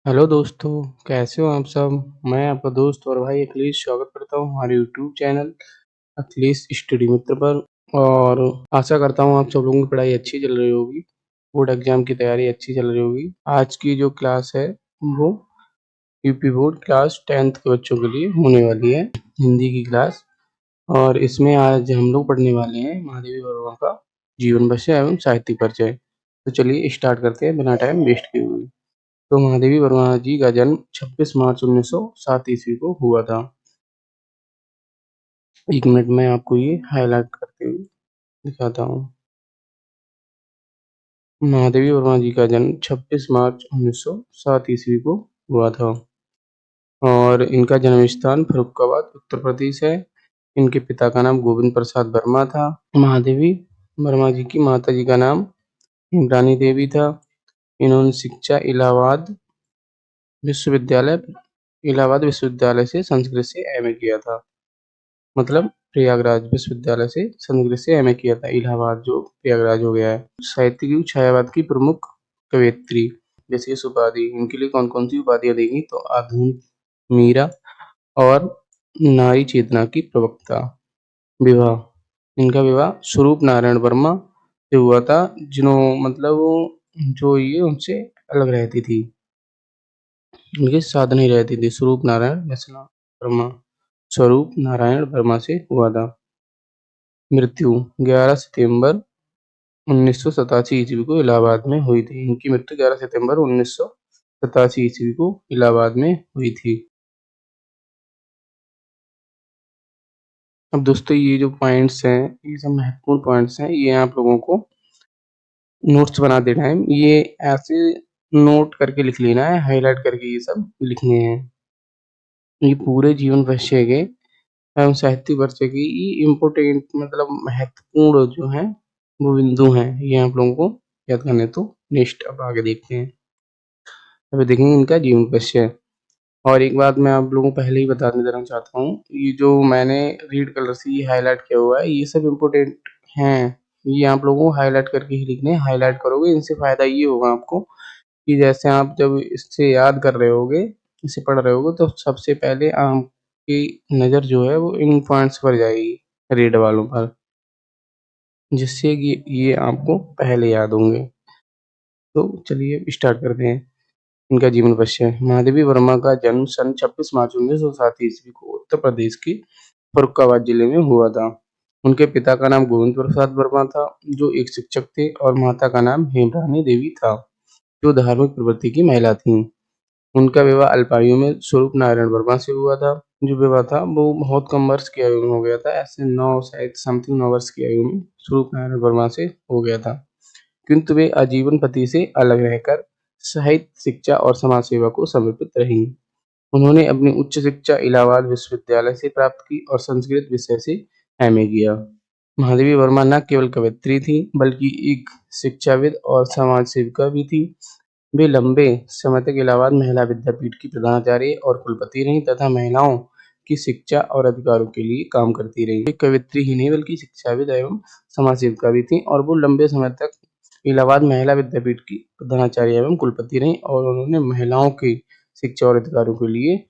Hello दोस्तों, कैसे हो आप सब? मैं आपका दोस्त और भाई अखिलेश स्वागत करता हूँ हमारे यूट्यूब चैनल अखिलेश स्टडी मित्र पर। और आशा करता हूँ आप सब लोगों की पढ़ाई अच्छी चल रही होगी, बोर्ड एग्जाम की तैयारी अच्छी चल रही होगी। आज की जो क्लास है वो यूपी बोर्ड क्लास 10th के बच्चों के लिए होने वाली है, हिंदी की क्लास। और इसमें आज हम लोग पढ़ने वाले हैं महादेवी वर्मा का जीवन परिचय एवं साहित्यिक परिचय। तो चलिए स्टार्ट करते हैं बिना टाइम वेस्ट किए हुए। तो महादेवी वर्मा जी का जन्म 26 मार्च 1907 ईस्वी को हुआ था। एक मिनट में आपको ये हाईलाइट करते हुए दिखाता हूँ। महादेवी वर्मा जी का जन्म 26 मार्च 1907 ईस्वी को हुआ था और इनका जन्म स्थान फर्रुखाबाद उत्तर प्रदेश है। इनके पिता का नाम गोविंद प्रसाद वर्मा था। महादेवी वर्मा जी की माता जी का नाम इंद्रानी देवी था। इन्होंने शिक्षा विश्वविद्यालय इलाहाबाद विश्वविद्यालय से संस्कृत से एमए किया था। मतलब प्रयागराज विश्वविद्यालय से संस्कृत से एमए किया था, इलाहाबाद जो प्रयागराज हो गया है। साहित्य की छायावाद की प्रमुख कवयित्री, जैसे इस उपाधि, इनके लिए कौन कौन सी उपाधियां देंगी तो आधुनिक मीरा और नारी चेतना की प्रवक्ता। विवाह, इनका विवाह स्वरूप नारायण वर्मा से हुआ था, जिन्हों मतलब जो ये उनसे अलग रहती थी, उनके साथ नहीं रहती थी। स्वरूप नारायण वर्मा स्वरूप नारायण वर्मा से हुआ था। मृत्यु 11 सितंबर 1987 ईस्वी को इलाहाबाद में हुई थी। इनकी मृत्यु 11 सितंबर 1987 ईस्वी को इलाहाबाद में हुई थी। अब दोस्तों ये जो पॉइंट्स हैं, ये सब महत्वपूर्ण पॉइंट्स हैं, ये आप लोगों को नोट्स बनाते टाइम ये ऐसे नोट करके लिख लेना है, हाईलाइट करके ये सब लिखने हैं। ये पूरे जीवन परिचय के एवं साहित्य परिचय की ये इम्पोर्टेंट मतलब महत्वपूर्ण जो है वो बिंदु हैं, ये आप लोगों को याद करने। तो नेक्स्ट अब आगे देखते हैं। अभी देखेंगे इनका जीवन परिचय। और एक बात मैं आप लोगों को पहले ही बता देना चाहता हूँ, ये जो मैंने रेड कलर से ये हाईलाइट किया हुआ है, ये सब इम्पोर्टेंट हैं। ये आप लोगों को हाईलाइट करके ही लिखने हैं। हाईलाइट करोगे इनसे फायदा ये होगा आपको कि जैसे आप जब इससे याद कर रहे होगे, इसे पढ़ रहे होगे, तो सबसे पहले आपकी नज़र जो है वो इन पॉइंट्स पर जाएगी, रेड वालों पर, जिससे कि ये आपको पहले याद होंगे। तो चलिए स्टार्ट करते हैं। इनका जीवन परिचय। महादेवी वर्मा का जन्म सन 26 मार्च 1907 ईस्वी को उत्तर प्रदेश के फर्रुखाबाद जिले में हुआ था। उनके पिता का नाम गोविंद प्रसाद वर्मा था, जो एक शिक्षक थे, और माता का नाम हेमरानी देवी था, जो धार्मिक प्रवृत्ति की महिला थीं। उनका विवाह अल्पायु में स्वरूप नारायण वर्मा से हुआ था। जो विवाह था वो बहुत कम वर्ष की आयु में हो गया था, ऐसे 9 शायद समथिंग 9 वर्ष की आयु में स्वरूप नारायण वर्मा से हो गया था। किंतु वे आजीवन पति से अलग रहकर साहित्य, शिक्षा और समाज सेवा को समर्पित रहीं। उन्होंने अपनी उच्च शिक्षा इलाहाबाद विश्वविद्यालय से प्राप्त की और संस्कृत विषय से एमए किया। महादेवी वर्मा न केवल कवयित्री थीं, बल्कि एक शिक्षाविद और समाज सेविका भी थीं। वे लंबे समय तक इलाहाबाद महिला विद्यापीठ की प्रधानाचार्य और कुलपति रहीं तथा महिलाओं की शिक्षा और अधिकारों के लिए काम करती रहीं। वे कवयित्री ही नहीं बल्कि शिक्षाविद एवं समाज सेविका भी थीं, और वो लंबे समय तक इलाहाबाद महिला विद्यापीठ की प्रधानाचार्य एवं कुलपति रहीं, और उन्होंने महिलाओं की शिक्षा और अधिकारों के लिए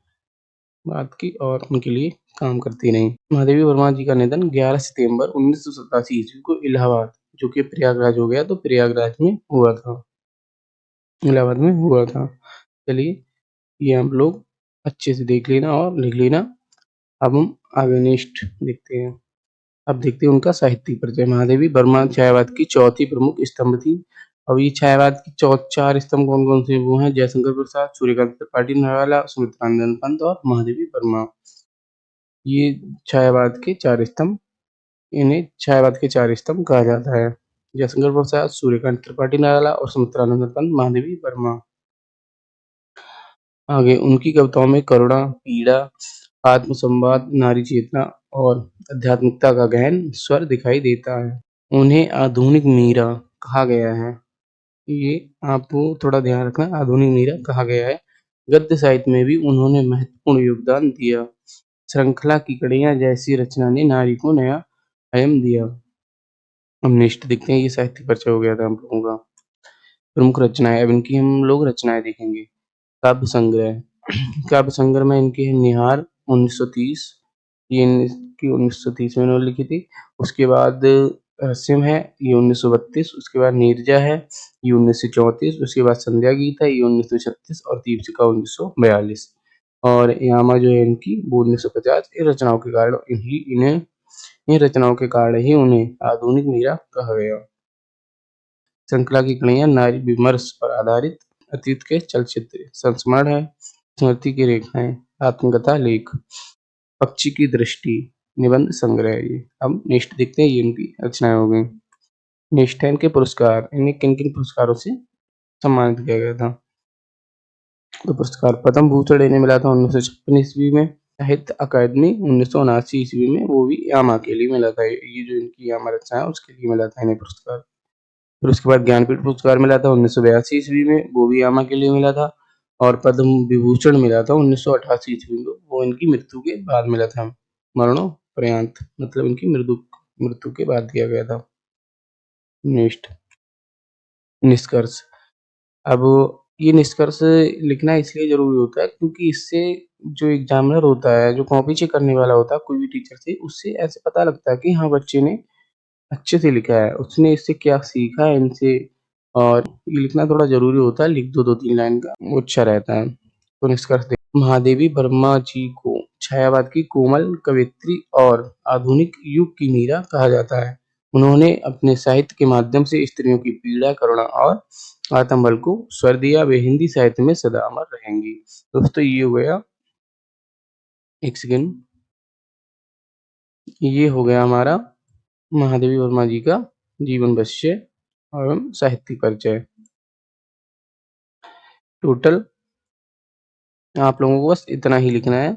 बात की और उनके लिए काम करती रहीं। महादेवी वर्मा जी का निधन 11 सितंबर 1987 ईस्वी को इलाहाबाद, जो कि प्रयागराज हो गया, तो प्रयागराज में हुआ था, इलाहाबाद में हुआ था। चलिए ये हम लोग अच्छे से देख लेना और लिख लेना। अब हम आगे नेक्स्ट देखते हैं। अब देखते हैं उनका साहित्यिक परिचय। महादेवी वर्मा छायावाद की चौथी प्रमुख स्तंभ थी। अब ये छायावाद की चार स्तंभ कौन कौन से वो हैं? जयशंकर प्रसाद, सूर्यकांत त्रिपाठी नरवाला, सुमित्रानंदन पंत और महादेवी वर्मा। ये छायावाद के चार स्तंभ, इन्हें छायावाद के चार स्तंभ कहा जाता है। जयशंकर प्रसाद, सूर्यकांत त्रिपाठी नरवाला और सुमित्रानंदन पंत, महादेवी वर्मा। आगे उनकी कविताओं में करुणा, पीड़ा, आत्मसंवाद, नारी चेतना और आध्यात्मिकता का गहन स्वर दिखाई देता है। उन्हें आधुनिक मीरा कहा गया है। ये आपको थोड़ा ध्यान रखना, आधुनिक मीरा कहा गया है। गद्य साहित्य में भी उन्होंने महत्वपूर्ण योगदान दिया। श्रृंखला की कड़ियां जैसी रचना ने नारी को नया आयाम दिया। अब नेक्स्ट देखते हैं, ये साहित्य परिचय हो गया था हम लोगों का। प्रमुख रचनाएं, अब इनकी हम लोग रचनाएं देखेंगे। काव्य संग्रह। काव्य संग्रह में इनकी है निहार 1930, ये इनकी 1930 में इन्होंने लिखी थी। उसके बाद रहस्यम है, ये 1932, उसके बाद नीरजा है, ये 1934, उसके बाद संध्या गीत है, ये 1936 और दीपशिखा 1942। और यामा जो है इनकी वो 1950। इन रचनाओं के कारण इन रचनाओं के कारण ही उन्हें आधुनिक मीरा कहा गया। श्रृंखला की कड़ियाँ नारी विमर्श पर आधारित अतीत के चलचित्र, संस्मरण है, स्मृति की रेखाएं, आत्मकथा लेख, पक्षी की दृष्टि, निबंध संग्रह। ये अब नेक्स्ट देखते हैं, ये इनकी रचनाएं हो गई। नेक्स्ट है इनके पुरस्कार, इन्हें किन किन पुरस्कारों से सम्मानित किया गया था। तो पुरस्कार पद्म भूषण इन्हें मिला था 1956 ईस्वी में। साहित्य अकादमी 1979 ईस्वी में, वो भी यामा के लिए मिला था। ये जो इनकी यामा रचना है उसके लिए मिला था इन्हें पुरस्कार। फिर उसके बाद ज्ञानपीठ पुरस्कार मिला था 1982 ईस्वी में, वो भी यामा के लिए मिला था। और पद्म विभूषण मिला था 1988 ईस्वी में, वो इनकी मृत्यु के बाद मिला था, मरणोपरांत, मतलब इनकी मृत्यु के बाद दिया गया था। नेक्स्ट निष्कर्ष। अब ये निष्कर्ष लिखना इसलिए जरूरी होता है क्योंकि इससे जो एग्जामिनर होता है, जो कॉपी चेक करने वाला होता है कोई भी टीचर से, उससे ऐसे पता लगता है कि हाँ बच्चे ने अच्छे से लिखा है, उसने इससे क्या सीखा है इनसे। और ये लिखना थोड़ा जरूरी होता है, लिख दो 2-3 लाइन का, वो अच्छा रहता है। तो निष्कर्ष महादेवी वर्मा जी को छायावाद की कोमल कवयित्री और आधुनिक युग की मीरा कहा जाता है। उन्होंने अपने साहित्य के माध्यम से स्त्रियों की पीड़ा, करुणा और आत्मबल को स्वर दिया। वे हिंदी साहित्य में सदा अमर रहेंगी। दोस्तों ये हो गया, एक सेकेंड, ये हो गया हमारा महादेवी वर्मा जी का जीवन परिचय एवं साहित्यिक परिचय। टोटल आप लोगों को बस इतना ही लिखना है।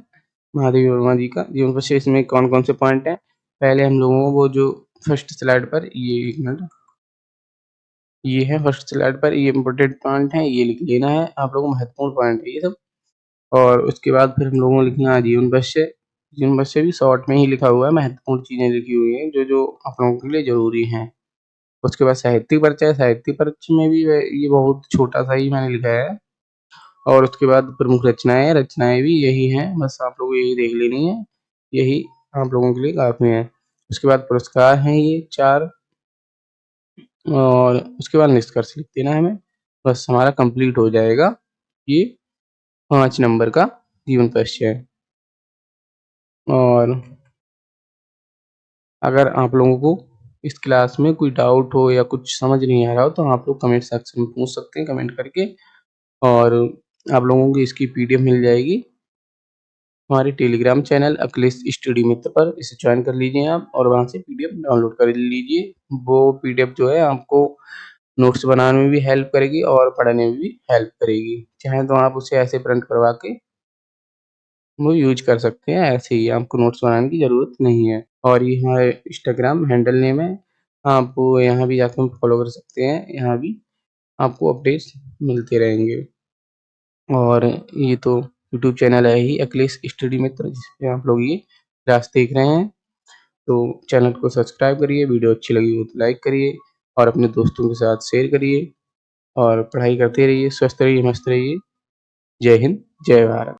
महादेवी वर्मा जी का जीवन परिचय, इसमें कौन कौन से पॉइंट हैं। पहले हम लोगों को वो जो फर्स्ट स्लाइड पर, ये एक मिनट, ये है फर्स्ट स्लाइड पर, ये इम्पोर्टेंट पॉइंट है, ये लिख लेना है आप लोगों को, महत्वपूर्ण पॉइंट है ये सब। और उसके बाद फिर हम लोगों को लिखना है जीवन परिचय। जीवन परिचय भी शॉर्ट में ही लिखा हुआ है, महत्वपूर्ण चीजें लिखी हुई हैं जो जो आप लोगों के लिए जरूरी हैं। उसके बाद साहित्यिक परिचय, साहित्यिक परिचय में भी ये बहुत छोटा सा ही मैंने लिखा है। और उसके बाद प्रमुख रचनाएं, रचनाएं भी यही हैं, बस आप लोग यही देख लेनी है, यही आप लोगों के लिए काफी है। उसके बाद पुरस्कार हैं ये 4, और उसके बाद निष्कर्ष लिख देना है हमें, बस हमारा कंप्लीट हो जाएगा ये 5 नंबर का जीवन परिचय। और अगर आप लोगों को इस क्लास में कोई डाउट हो या कुछ समझ नहीं आ रहा हो तो आप लोग कमेंट सेक्शन में पूछ सकते हैं, कमेंट करके। और आप लोगों को इसकी पीडीएफ मिल जाएगी हमारे टेलीग्राम चैनल अखिलेश स्टडी मित्र पर, इसे ज्वाइन कर लीजिए आप और वहां से पीडीएफ डाउनलोड कर लीजिए। वो पीडीएफ जो है आपको नोट्स बनाने में भी हेल्प करेगी और पढ़ने में भी हेल्प करेगी। चाहे तो आप उसे ऐसे प्रिंट करवा के वो यूज कर सकते हैं, ऐसे ही आपको नोट्स बनाने की जरूरत नहीं है। और ये हमारे इंस्टाग्राम हैंडल नेम है, आप यहाँ भी जाकर फॉलो कर सकते हैं, यहाँ भी आपको अपडेट्स मिलते रहेंगे। और ये तो यूट्यूब चैनल है ही अखिलेश स्टडी मित्र, जिसपे आप लोग ये क्लास देख रहे हैं। तो चैनल को सब्सक्राइब करिए, वीडियो अच्छी लगी हो तो लाइक करिए और अपने दोस्तों के साथ शेयर करिए। और पढ़ाई करते रहिए, स्वस्थ रहिए, मस्त रहिए। जय हिंद, जय भारत।